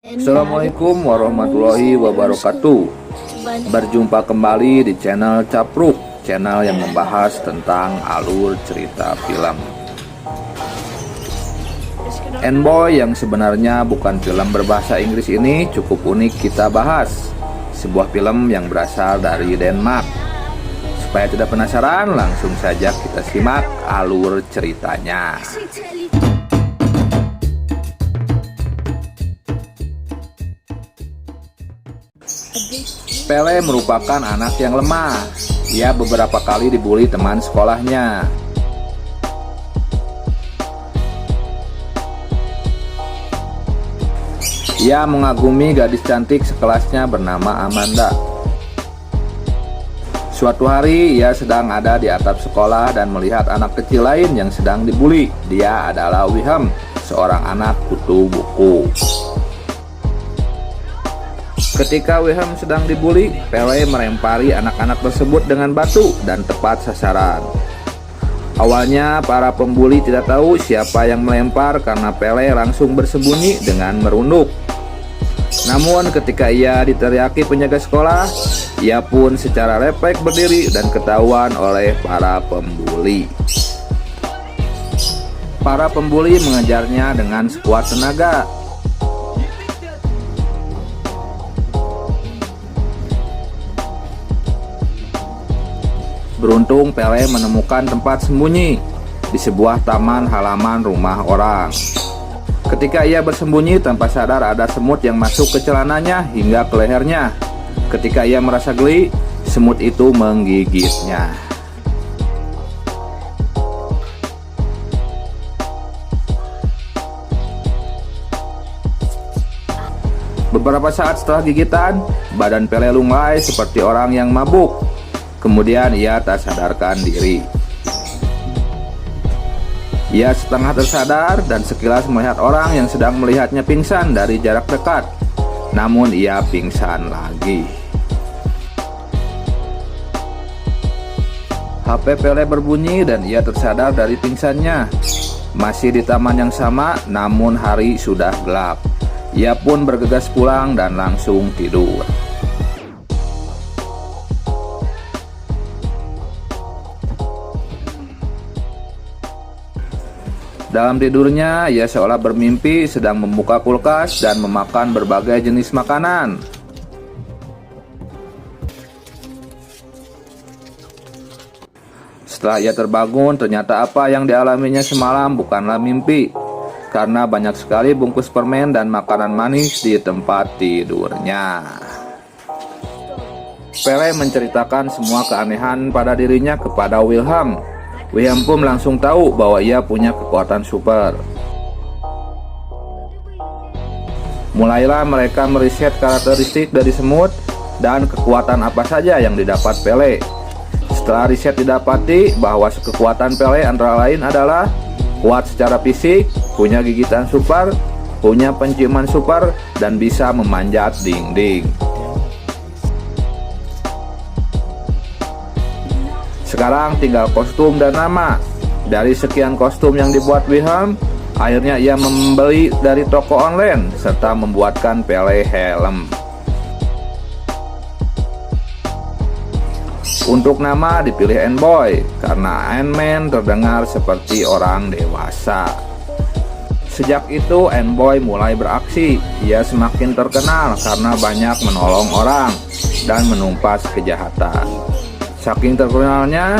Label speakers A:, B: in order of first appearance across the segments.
A: Assalamualaikum warahmatullahi wabarakatuh. Berjumpa kembali di channel Capruk, channel yang membahas tentang alur cerita film. N-Boy yang sebenarnya bukan film berbahasa Inggris ini cukup unik kita bahas. Sebuah film yang berasal dari Denmark. Supaya tidak penasaran, langsung saja kita simak alur ceritanya. Pele merupakan anak yang lemah. Ia beberapa kali dibully teman sekolahnya. Ia mengagumi gadis cantik sekelasnya bernama Amanda. Suatu hari ia sedang ada di atap sekolah dan melihat anak kecil lain yang sedang dibully. Dia adalah Wilhelm, seorang anak kutu buku. Ketika Wilhelm sedang dibully, Pele melempari anak-anak tersebut dengan batu dan tepat sasaran. Awalnya para pembuli tidak tahu siapa yang melempar karena Pele langsung bersembunyi dengan merunduk. Namun ketika ia diteriaki penjaga sekolah, ia pun secara refleks berdiri dan ketahuan oleh para pembuli. Para pembuli mengejarnya dengan sekuat tenaga. Beruntung Pele menemukan tempat sembunyi di sebuah taman halaman rumah orang. Ketika ia bersembunyi tanpa sadar ada semut yang masuk ke celananya hingga ke lehernya. Ketika ia merasa geli, semut itu menggigitnya. Beberapa saat setelah gigitan, badan Pele lunglai seperti orang yang mabuk. Kemudian ia tak sadarkan diri. Ia setengah tersadar dan sekilas melihat orang yang sedang melihatnya pingsan dari jarak dekat. Namun ia pingsan lagi. HP Pele berbunyi dan ia tersadar dari pingsannya. Masih di taman yang sama, namun hari sudah gelap. Ia pun bergegas pulang dan langsung tidur. Dalam tidurnya, ia seolah bermimpi sedang membuka kulkas dan memakan berbagai jenis makanan. Setelah ia terbangun, ternyata apa yang dialaminya semalam bukanlah mimpi, karena banyak sekali bungkus permen dan makanan manis di tempat tidurnya. Pele menceritakan semua keanehan pada dirinya kepada Wilhelm. Wilhelm pun langsung tahu bahwa ia punya kekuatan super. Mulailah mereka meriset karakteristik dari semut dan kekuatan apa saja yang didapat Pele. Setelah riset didapati bahwa kekuatan Pele antara lain adalah kuat secara fisik, punya gigitan super, punya penciuman super, dan bisa memanjat dinding. Sekarang tinggal kostum dan nama. Dari sekian kostum yang dibuat Wilhelm, akhirnya ia membeli dari toko online serta membuatkan Pele helm. Untuk nama dipilih N-Boy karena Ant-Man terdengar seperti orang dewasa. Sejak itu N-Boy mulai beraksi. Ia semakin terkenal karena banyak menolong orang dan menumpas kejahatan. Saking terkenalnya,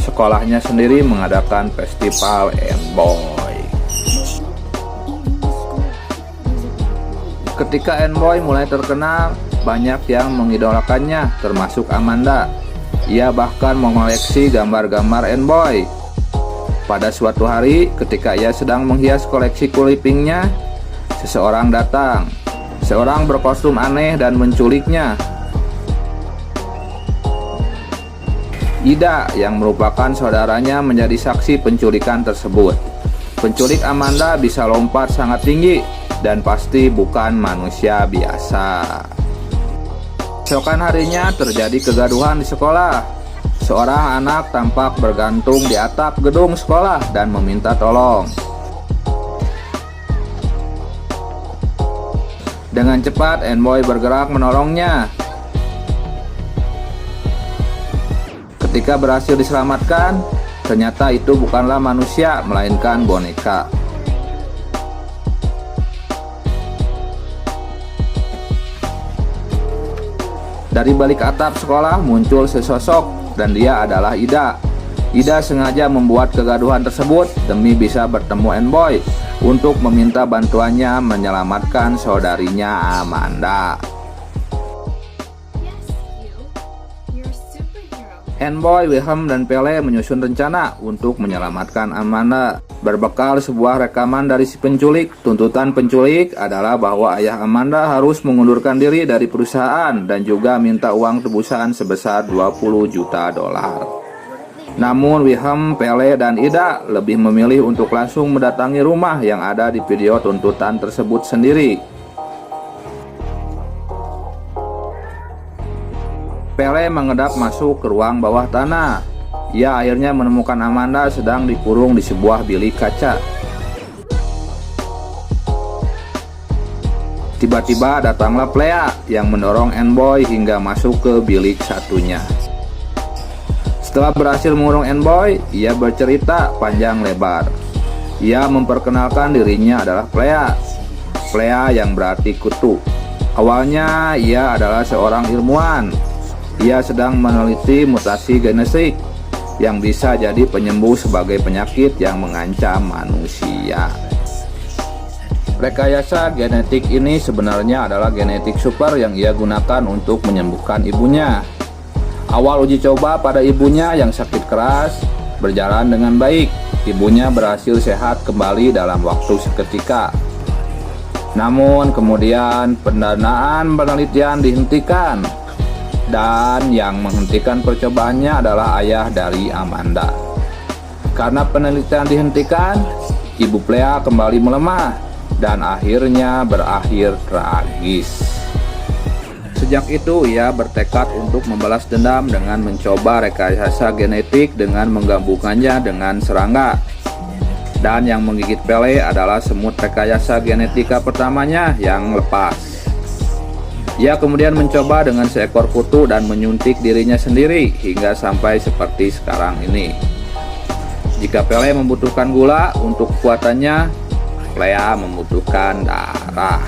A: sekolahnya sendiri mengadakan festival N-Boy. Ketika N-Boy mulai terkenal, banyak yang mengidolakannya, termasuk Amanda. Ia bahkan mengoleksi gambar-gambar N-Boy. Pada suatu hari, ketika ia sedang menghias koleksi clippingnya, seseorang datang. Seorang berkostum aneh dan menculiknya. Ida yang merupakan saudaranya menjadi saksi penculikan tersebut. Penculik Amanda bisa lompat sangat tinggi dan pasti bukan manusia biasa. Keesokan harinya terjadi kegaduhan di sekolah. Seorang anak tampak bergantung di atap gedung sekolah dan meminta tolong. Dengan cepat, Enboy bergerak menolongnya. Ketika berhasil diselamatkan, ternyata itu bukanlah manusia, melainkan boneka. Dari balik atap sekolah muncul sesosok, dan dia adalah Ida. Ida sengaja membuat kegaduhan tersebut demi bisa bertemu Enboy untuk meminta bantuannya menyelamatkan saudarinya Amanda. Enboy, Wilhelm, dan Pele menyusun rencana untuk menyelamatkan Amanda. Berbekal sebuah rekaman dari si penculik, tuntutan penculik adalah bahwa ayah Amanda harus mengundurkan diri dari perusahaan dan juga minta uang tebusan sebesar 20 juta dolar. Namun Wilhelm, Pele, dan Ida lebih memilih untuk langsung mendatangi rumah yang ada di video tuntutan tersebut sendiri. Pele mengedap masuk ke ruang bawah tanah. Ia akhirnya menemukan Amanda sedang dikurung di sebuah bilik kaca. Tiba-tiba datanglah Plea yang mendorong Enboy hingga masuk ke bilik satunya. Setelah berhasil mengurung Enboy, ia bercerita panjang lebar. Ia memperkenalkan dirinya adalah Plea. Plea yang berarti kutu. Awalnya ia adalah seorang ilmuwan. Ia sedang meneliti mutasi genetik yang bisa jadi penyembuh sebagai penyakit yang mengancam manusia. Rekayasa genetik ini sebenarnya adalah genetik super yang ia gunakan untuk menyembuhkan ibunya. Awal uji coba pada ibunya yang sakit keras berjalan dengan baik. Ibunya berhasil sehat kembali dalam waktu seketika. Namun kemudian pendanaan penelitian dihentikan. Dan yang menghentikan percobaannya adalah ayah dari Amanda. Karena penelitian dihentikan, Ibu Plea kembali melemah dan akhirnya berakhir tragis. Sejak itu ia bertekad untuk membalas dendam dengan mencoba rekayasa genetik dengan menggabungkannya dengan serangga. Dan yang menggigit Pele adalah semut rekayasa genetika pertamanya yang lepas. Ia kemudian mencoba dengan seekor kutu dan menyuntik dirinya sendiri hingga sampai seperti sekarang ini. Jika Pele membutuhkan gula untuk kekuatannya, Plea membutuhkan darah.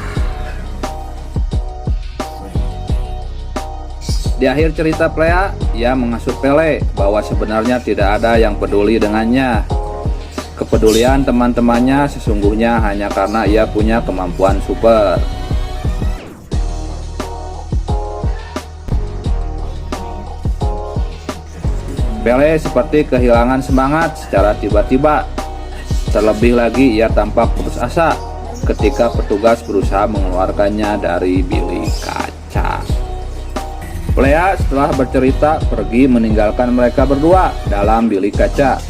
A: Di akhir cerita Plea, ia menghasut Pele bahwa sebenarnya tidak ada yang peduli dengannya. Kepedulian teman-temannya sesungguhnya hanya karena ia punya kemampuan super. Pele seperti kehilangan semangat secara tiba-tiba. Terlebih lagi ia tampak putus asa ketika petugas berusaha mengeluarkannya dari bilik kaca. Plea setelah bercerita pergi meninggalkan mereka berdua dalam bilik kaca.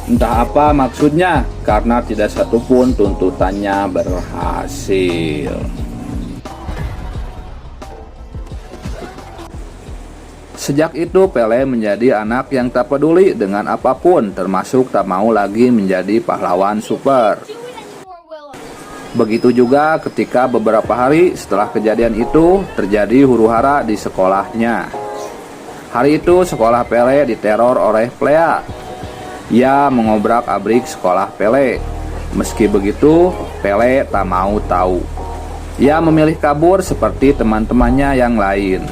A: Entah apa maksudnya, karena tidak satupun tuntutannya berhasil. Sejak itu Pele menjadi anak yang tak peduli dengan apapun, termasuk tak mau lagi menjadi pahlawan super. Begitu juga ketika beberapa hari setelah kejadian itu terjadi huru-hara di sekolahnya. Hari itu sekolah Pele diteror oleh Plea. Ia mengobrak-abrik sekolah Pele. Meski begitu, Pele tak mau tahu. Ia memilih kabur seperti teman-temannya yang lain.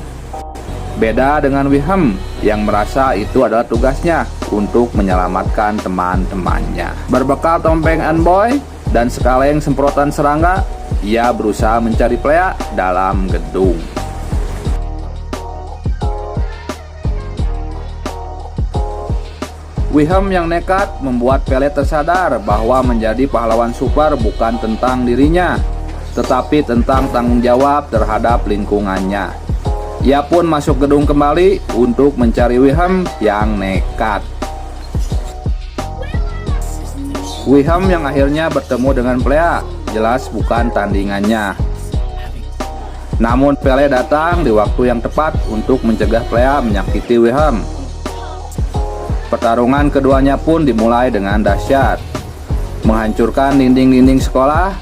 A: Beda dengan Wilhelm yang merasa itu adalah tugasnya untuk menyelamatkan teman-temannya. Berbekal topeng Enboy dan sekaleng semprotan serangga, ia berusaha mencari Plea dalam gedung. Wilhelm yang nekat membuat Pele tersadar bahwa menjadi pahlawan super bukan tentang dirinya, tetapi tentang tanggung jawab terhadap lingkungannya. Ia pun masuk gedung kembali untuk mencari Wilhelm yang nekat. Wilhelm yang akhirnya bertemu dengan Plea jelas bukan tandingannya. Namun Pele datang di waktu yang tepat untuk mencegah Plea menyakiti Wilhelm. Pertarungan keduanya pun dimulai dengan dahsyat, menghancurkan dinding-dinding sekolah,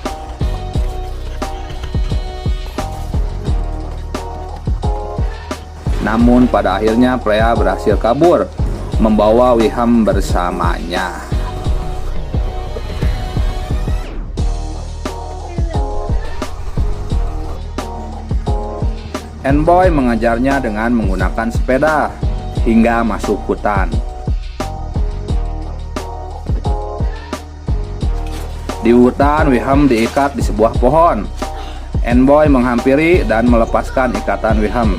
A: Namun pada akhirnya Freya berhasil kabur, membawa Wilhelm bersamanya. Envoy mengejarnya dengan menggunakan sepeda hingga masuk hutan. Di hutan, Wilhelm diikat di sebuah pohon. Envoy menghampiri dan melepaskan ikatan Wilhelm.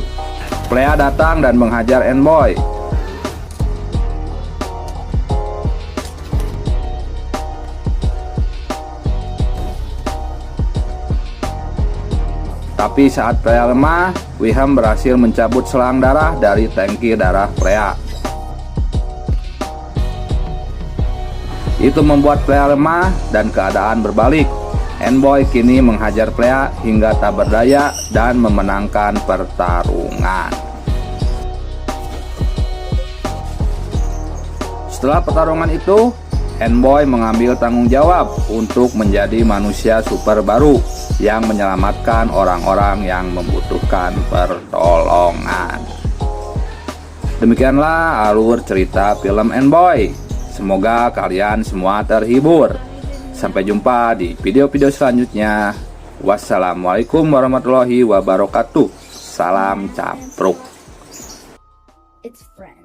A: Freya datang dan menghajar Envoy. Tapi saat Freya lemah, Wilhelm berhasil mencabut selang darah dari tangki darah Freya. Itu membuat Freya lemah dan keadaan berbalik. Envoy kini menghajar Freya hingga tak berdaya dan memenangkan pertarungan. Setelah pertarungan itu, Envoy mengambil tanggung jawab untuk menjadi manusia super baru yang menyelamatkan orang-orang yang membutuhkan pertolongan. Demikianlah alur cerita film Envoy. Semoga kalian semua terhibur. Sampai jumpa di video-video selanjutnya. Wassalamualaikum warahmatullahi wabarakatuh. Salam capruk.
B: It's friend.